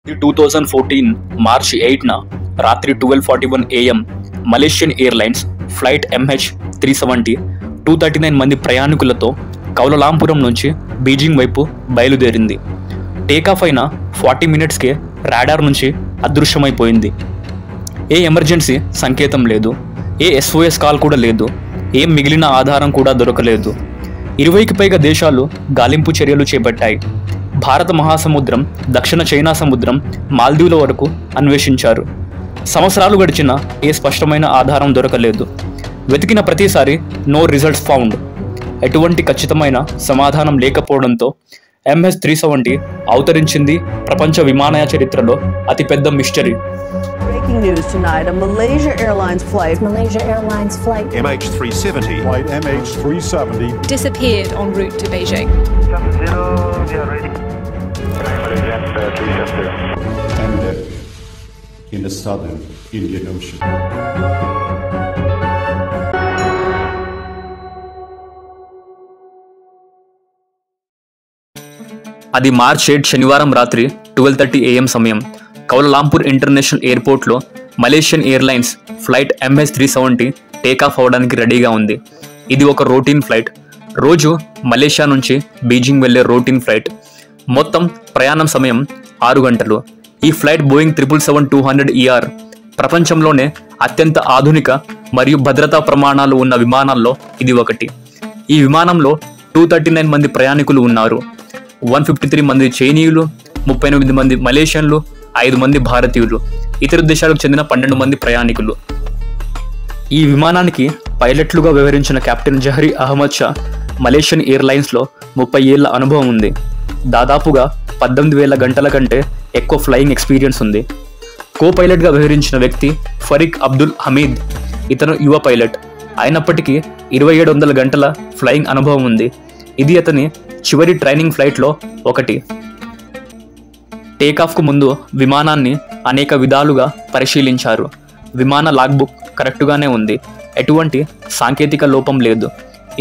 2014 March 8న రాత్రి 12:41 AM Malaysian Airlines flight MH370 239 మంది ప్రయాణికులతో Kuala Lumpur నుంచి బీజింగ్ వైపు బయలుదేరింది. టేకాఫ్ అయిన 40 మినిట్స్కే రాడార్ నుంచి అదృశ్యమైపోయింది. ఏ ఎమర్జెన్సీ సంకేతం లేదు, ఏ SOS కాల్ కూడా లేదు, ఏ మిగిలిన ఆధారం కూడా దొరకలేదు. 20కి పైగా దేశాలు గాలింపు చర్యలు చేపట్టాయి. భారత మహాసముద్రం, దక్షిణ చైనా సముద్రం, మాల్దీవుల వరకు అన్వేషించారు. సంవత్సరాలు గడిచినా ఏ స్పష్టమైన ఆధారం దొరకలేదు. వెతికిన ప్రతిసారి నో రిజల్ట్స్ ఫౌండ్. ఎటువంటి ఖచ్చితమైన సమాధానం లేకపోవడంతో MH370 అవతరించింది ప్రపంచ విమానయాన చరిత్రలో అతిపెద్ద mystery. Breaking news tonight, a Malaysia Airlines flight MH370 Flight MH370 disappeared en route to Beijing. ended in the southern Indian Ocean. అది మార్చ్ 8 శనివారం రాత్రి 12:30 AM సమయం. కౌలాలంపూర్ ఇంటర్నేషనల్ ఎయిర్పోర్ట్లో Malaysian Airlines flight MH370 take off అవ్వడానికి రెడీగా ఉంది. ఇది ఒక రొటీన్ ఫ్లైట్. రోజు మలేషియా నుంచి బీజింగ్ వెళ్లే రొటీన్ ఫ్లైట్. మొత్తం ప్రయాణం సమయం 6 గంటలు. ఈ ఫ్లైట్ బోయింగ్ 777-200ER ప్రపంచంలోనే అత్యంత ఆధునిక మరియు భద్రతా ప్రమాణాలు ఉన్న విమానాల్లో ఇది ఒకటి. ఈ విమానంలో 239 మంది ప్రయాణికులు ఉన్నారు. 153 మంది చైనీయులు, 38 మంది మలేషియన్లు, 5 మంది భారతీయులు, ఇతర దేశాలకు చెందిన 12 మంది ప్రయాణికులు. ఈ విమానానికి పైలట్లుగా వ్యవహరించిన captain Zaharie Ahmad Shah Malaysian ఎయిర్లైన్స్లో 30 ఏళ్ల అనుభవం ఉంది. దాదాపుగా 18,000 గంటల కంటే ఎక్కువ ఫ్లయింగ్ ఎక్స్పీరియన్స్ ఉంది. కో పైలట్గా వ్యవహరించిన వ్యక్తి ఫరీక్ అబ్దుల్ హమీద్. ఇతను యువ పైలట్ అయినప్పటికీ 2700 గంటల ఫ్లయింగ్ అనుభవం ఉంది. ఇది అతని చివరి ట్రైనింగ్ ఫ్లైట్లో ఒకటి. టేకాఫ్కు ముందు విమానాన్ని అనేక విధాలుగా పరిశీలించారు. విమాన లాగ్బుక్ కరెక్టుగానే ఉంది. ఎటువంటి సాంకేతిక లోపం లేదు.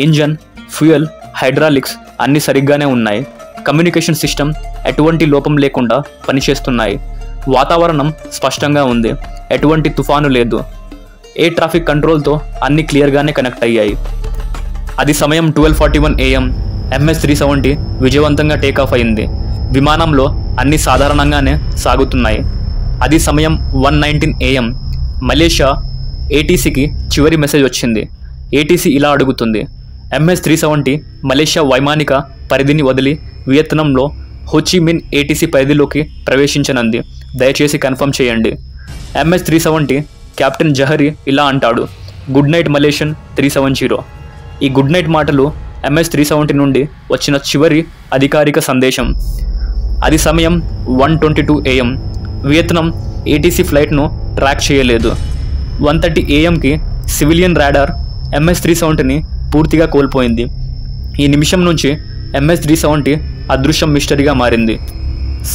ఇంజన్, ఫ్యూయల్, హైడ్రాలిక్స్ అన్నీ సరిగ్గానే ఉన్నాయి. కమ్యూనికేషన్ సిస్టమ్ ఎటువంటి లోపం లేకుండా పనిచేస్తున్నాయి. వాతావరణం స్పష్టంగా ఉంది. ఎటువంటి తుఫాను లేదు. ఎయిర్ ట్రాఫిక్ కంట్రోల్తో అన్ని క్లియర్గానే కనెక్ట్ అయ్యాయి. అది సమయం 12:41 AM. MH370 విజయవంతంగా టేకాఫ్ అయింది. విమానంలో అన్ని సాధారణంగానే సాగుతున్నాయి. అది సమయం 1:19 AM. మలేషియా ATCకి చివరి మెసేజ్ వచ్చింది. ATC ఇలా అడుగుతుంది: MH370 మలేషియా వైమానిక పరిధిని వదిలి వియత్నాంలో హోచిమిన్ ATC పరిధిలోకి ప్రవేశించనుంది. దయచేసి కన్ఫర్మ్ చేయండి. MH370 కెప్టెన్ జహరీ ఇలా అంటాడు: గుడ్ నైట్ మలేషియన్ 370. ఈ గుడ్ నైట్ మాటలు MH370 నుండి వచ్చిన చివరి అధికారిక సందేశం. అది సమయం 1:22 AM. వియత్నాం ATC ఫ్లైట్ను ట్రాక్ చేయలేదు. 1:30 AMకి సివిలియన్ రాడార్ MH370ని పూర్తిగా కోల్పోయింది. ఈ నిమిషం నుంచి MH370 అదృశ్యం మిస్టరీగా మారింది.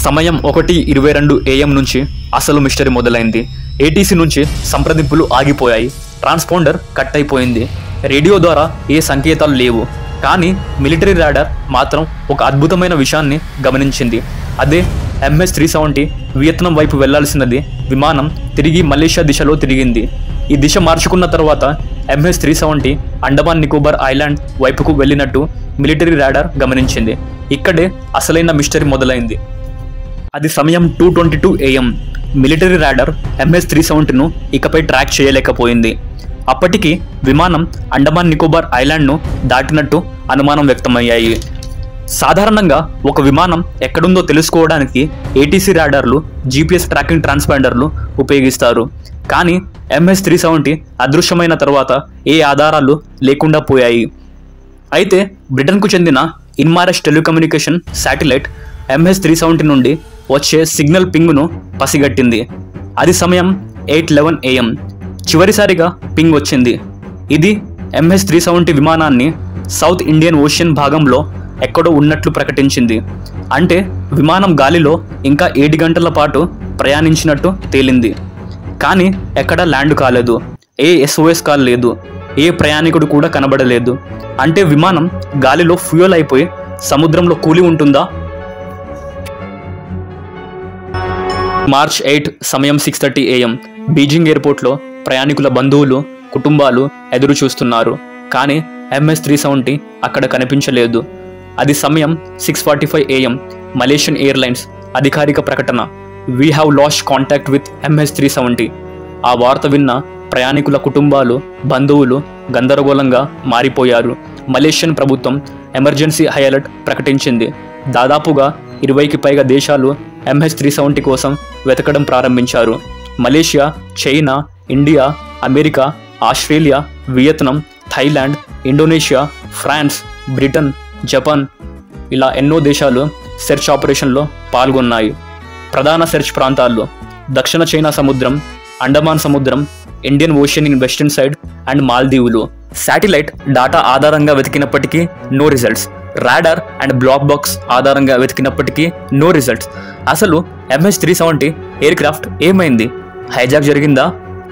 సమయం 1:22 AM నుంచి అసలు మిస్టరీ మొదలైంది. ATC నుంచి సంప్రదింపులు ఆగిపోయాయి. ట్రాన్స్పాండర్ కట్ అయిపోయింది. రేడియో ద్వారా ఏ సంకేతాలు లేవు. కానీ మిలిటరీ రాడార్ మాత్రం ఒక అద్భుతమైన విషయాన్ని గమనించింది. అదే MH370 వియత్నాం వైపు వెళ్లాల్సినది విమానం తిరిగి మలేషియా దిశలో తిరిగింది. ఈ దిశ మార్చుకున్న తర్వాత MH370 అండమాన్ నికోబార్ ఐలాండ్ వైపుకు వెళ్ళినట్టు మిలిటరీ రాడార్ గమనించింది. ఇక్కడే అసలైన మిస్టరీ మొదలైంది. అది సమయం 2:22 AM. మిలిటరీ రాడార్ MH370ను ఇకపై ట్రాక్ చేయలేకపోయింది. అప్పటికి విమానం అండమాన్ నికోబార్ ఐలాండ్ను దాటినట్టు అనుమానం వ్యక్తమయ్యాయి. సాధారణంగా ఒక విమానం ఎక్కడుందో తెలుసుకోవడానికి ATC రాడార్లు, GPS ట్రాకింగ్ ట్రాన్స్పాండర్లు ఉపయోగిస్తారు. కానీ MH370 అదృశ్యమైన తర్వాత ఏ ఆధారాలు లేకుండా పోయాయి. అయితే బ్రిటన్కు చెందిన ఇన్మారస్ టెలికమ్యూనికేషన్ శాటిలైట్ MH370 నుండి వచ్చే సిగ్నల్ పింగ్ను పసిగట్టింది. అది సమయం 8:11 AM. చివరిసారిగా పింగ్ వచ్చింది. ఇది MH370 విమానాన్ని సౌత్ ఇండియన్ ఓషన్ భాగంలో ఎక్కడో ఉన్నట్లు ప్రకటించింది. అంటే విమానం గాలిలో ఇంకా 7 గంటల పాటు ప్రయాణించినట్టు తేలింది. కానీ ఎక్కడా ల్యాండ్ కాలేదు. ఏ SOS కాల్ లేదు. ఏ ప్రయాణికుడు కూడా కనబడలేదు. అంటే విమానం గాలిలో ఫ్యూయల్ అయిపోయి సముద్రంలో కూలి ఉంటుందా? మార్చ్ 8 సమయం 6:30 AM బీజింగ్ ఎయిర్పోర్ట్లో ప్రయాణికుల బంధువులు కుటుంబాలు ఎదురు చూస్తున్నారు. కానీ MS-370 అక్కడ కనిపించలేదు. అది సమయం 6:45 AM మలేషియన్ ఎయిర్లైన్స్ అధికారిక ప్రకటన, we have lost contact with MS-370. ఆ వార్త విన్న ప్రయాణికుల కుటుంబాలు బంధువులు గందరగోళంగా మారిపోయారు. మలేషియన్ ప్రభుత్వం ఎమర్జెన్సీ హై అలర్ట్ ప్రకటించింది. దాదాపుగా 20కి పైగా దేశాలు MS-370 కోసం వెతకడం ప్రారంభించారు. Malaysia, China, India, America, Australia, Vietnam, Thailand, Indonesia, France, Britain, Japan ఇలా ఎన్నో దేశాలు సెర్చ్ ఆపరేషన్లో పాల్గొన్నాయి. ప్రధాన సెర్చ్ ప్రాంతాల్లో దక్షిణ చైనా సముద్రం, అండమాన్ సముద్రం, Indian ocean in western side and మాల్దీవులు. శాటిలైట్ డాటా ఆధారంగా వెతికినప్పటికీ no results. Radar and black box ఆధారంగా వెతికినప్పటికీ నో రిజల్ట్స్. అసలు MS-370 ఎయిర్ క్రాఫ్ట్ ఏమైంది? హైజాక్ జరిగిందా,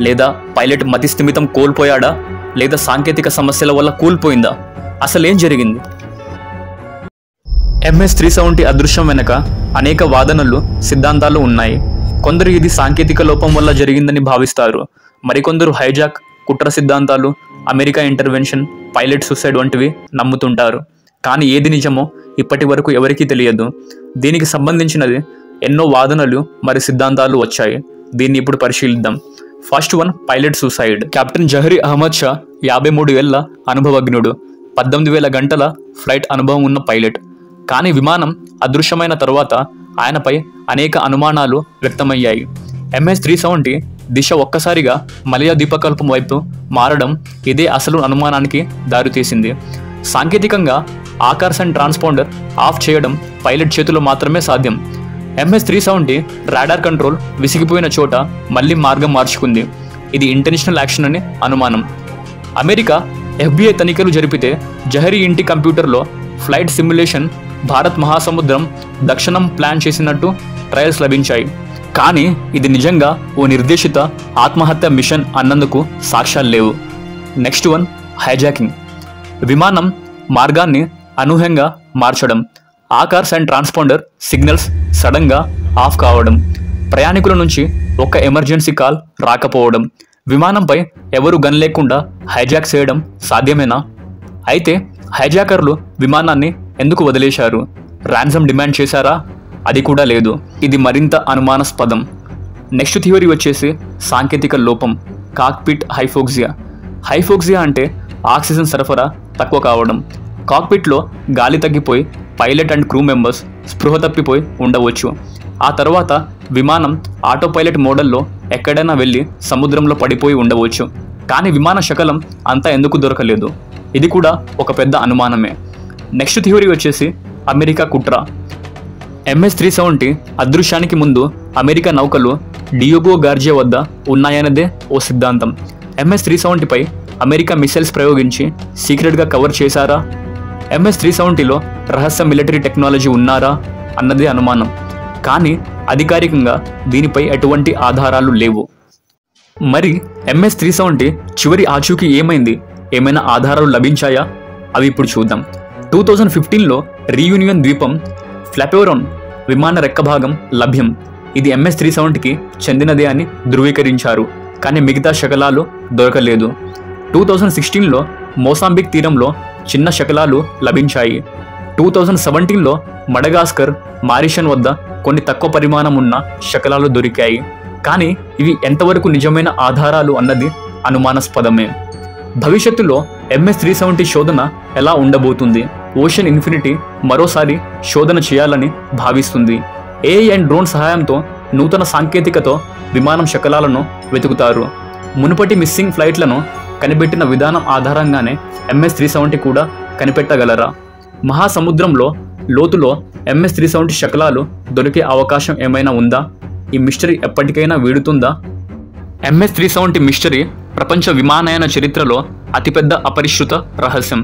లేదా పైలట్ మతి స్థిమితం కోల్పోయాడా, లేదా సాంకేతిక సమస్యల వల్ల కూలిపోయిందా? అసలేం జరిగింది? MS-370 అదృశ్యం వెనక అనేక వాదనలు సిద్ధాంతాలు ఉన్నాయి. కొందరు ఇది సాంకేతిక లోపం వల్ల జరిగిందని భావిస్తారు. మరికొందరు హైజాక్, కుట్ర సిద్ధాంతాలు, అమెరికా ఇంటర్వెన్షన్, పైలట్ సూసైడ్ వంటివి నమ్ముతుంటారు. కానీ ఏది నిజమో ఇప్పటి వరకు ఎవరికీ తెలియదు. దీనికి సంబంధించినది ఎన్నో వాదనలు మరి సిద్ధాంతాలు వచ్చాయి. దీన్ని ఇప్పుడు పరిశీలిద్దాం. First one, pilot suicide. Captain Zaharie Ahmad Shah 53 ఏళ్ల అనుభవజ్ఞుడు, 18,000 గంటల ఫ్లైట్ అనుభవం ఉన్న పైలట్. కానీ విమానం అదృశ్యమైన తరువాత ఆయనపై అనేక అనుమానాలు వ్యక్తమయ్యాయి. MS-370 దిశ ఒక్కసారిగా మలయ ద్వీపకల్పం వైపు మారడం ఇదే అసలు అనుమానానికి దారితీసింది. సాంకేతికంగా ఆకార్స్ అండ్ ట్రాన్స్పాండర్ ఆఫ్ చేయడం పైలట్ చేతిలో మాత్రమే సాధ్యం. MS-370 రాడార్ కంట్రోల్ విసిగిపోయిన చోట మళ్ళీ మార్గం మార్చుకుంది. ఇది ఇంటెన్షనల్ యాక్షన్ అని అనుమానం. అమెరికా FBI తనిఖీలు జరిపితే జహరీ ఇంటి కంప్యూటర్లో ఫ్లైట్ సిమ్యులేషన్ భారత్ మహాసముద్రం దక్షిణం ప్లాన్ చేసినట్టు ట్రయల్స్ లభించాయి. కానీ ఇది నిజంగా ఓ నిర్దేశిత ఆత్మహత్య మిషన్ అన్నందుకు సాక్ష్యాలు లేవు. Next one, hijacking. విమానం మార్గాన్ని అనూహ్యంగా మార్చడం, ఆకార్స్ అండ్ ట్రాన్స్పాండర్ సిగ్నల్స్ సడన్గా ఆఫ్ కావడం, ప్రయాణికుల నుంచి ఒక ఎమర్జెన్సీ కాల్ రాకపోవడం. విమానంపై ఎవరు గన్ లేకుండా హైజాక్ చేయడం సాధ్యమేనా? అయితే హైజాకర్లు విమానాన్ని ఎందుకు వదిలేశారు? ర్యాన్సమ్ డిమాండ్ చేశారా? అది కూడా లేదు. ఇది మరింత అనుమానాస్పదం. నెక్స్ట్ థియరీ వచ్చేసి సాంకేతిక లోపం, కాక్పిట్ హైపోక్సియా. హైపోక్సియా అంటే ఆక్సిజన్ సరఫరా తక్కువ కావడం. కాక్పిట్లో గాలి తగ్గిపోయి పైలట్ అండ్ క్రూ మెంబర్స్ స్పృహ తప్పిపోయి ఉండవచ్చు. ఆ తర్వాత విమానం ఆటో పైలట్ మోడల్లో ఎక్కడైనా వెళ్ళి సముద్రంలో పడిపోయి ఉండవచ్చు. కానీ విమాన శకలం అంతా ఎందుకు దొరకలేదు? ఇది కూడా ఒక పెద్ద అనుమానమే. నెక్స్ట్ థియరీ వచ్చేసి అమెరికా కుట్ర. MS-370 అదృశ్యానికి ముందు అమెరికా నౌకలు డియోగో గార్జియా వద్ద ఉన్నాయన్నదే ఓ సిద్ధాంతం. MS-370పై అమెరికా మిసైల్స్ ప్రయోగించి సీక్రెట్గా కవర్ చేశారా? MS-370లో రహస్య మిలిటరీ టెక్నాలజీ ఉన్నారా అన్నదే అనుమానం. కానీ అధికారికంగా దీనిపై ఎటువంటి ఆధారాలు లేవు. మరి MS-370 చివరి ఆచూకీ ఏమైంది? ఏమైనా ఆధారాలు లభించాయా? అవి ఇప్పుడు చూద్దాం. 2015లో రీయూనియన్ ద్వీపం ఫ్లాపెరోన్ విమాన రెక్క భాగం లభ్యం. ఇది MS-370కి చెందినదే అని ధృవీకరించారు. కానీ మిగతా శకలాలు దొరకలేదు. 2016లో మోసాంబిక్ తీరంలో చిన్న శకలాలు లభించాయి. 2017లో మడగాస్కర్, మారిషన్ వద్ద కొన్ని తక్కువ పరిమాణం ఉన్న శకలాలు దొరికాయి. కానీ ఇవి ఎంతవరకు నిజమైన ఆధారాలు అన్నది అనుమానాస్పదమే. భవిష్యత్తులో MS-370 శోధన ఎలా ఉండబోతుంది? ఓషన్ ఇన్ఫినిటీ మరోసారి శోధన చేయాలని భావిస్తుంది. AI అండ్ డ్రోన్ సహాయంతో నూతన సాంకేతికతో విమానం శకలాలను వెతుకుతారు. మునుపటి మిస్సింగ్ ఫ్లైట్లను కనిపెట్టిన విధానం ఆధారంగానే MS-370 కూడా కనిపెట్టగలరా? మహాసముద్రంలో లోతులో MS-370 శకలాలు దొరికే అవకాశం ఏమైనా ఉందా? ఈ మిస్టరీ ఎప్పటికైనా వీడుతుందా? MS-370 మిస్టరీ ప్రపంచ విమానయాన చరిత్రలో అతిపెద్ద అపరిష్కృత రహస్యం.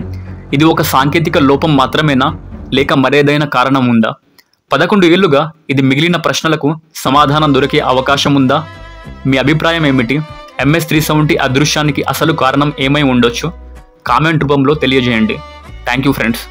ఇది ఒక సాంకేతిక లోపం మాత్రమేనా, లేక మరేదైనా కారణం ఉందా? 11 ఏళ్లుగా ఇది మిగిలిన ప్రశ్నలకు సమాధానం దొరికే అవకాశం ఉందా? మీ అభిప్రాయం ఏమిటి? MS-370 అదృశ్యానికి అసలు కారణం ఏమై ఉండొచ్చు? కామెంట్ రూపంలో తెలియజేయండి. Thank you friends.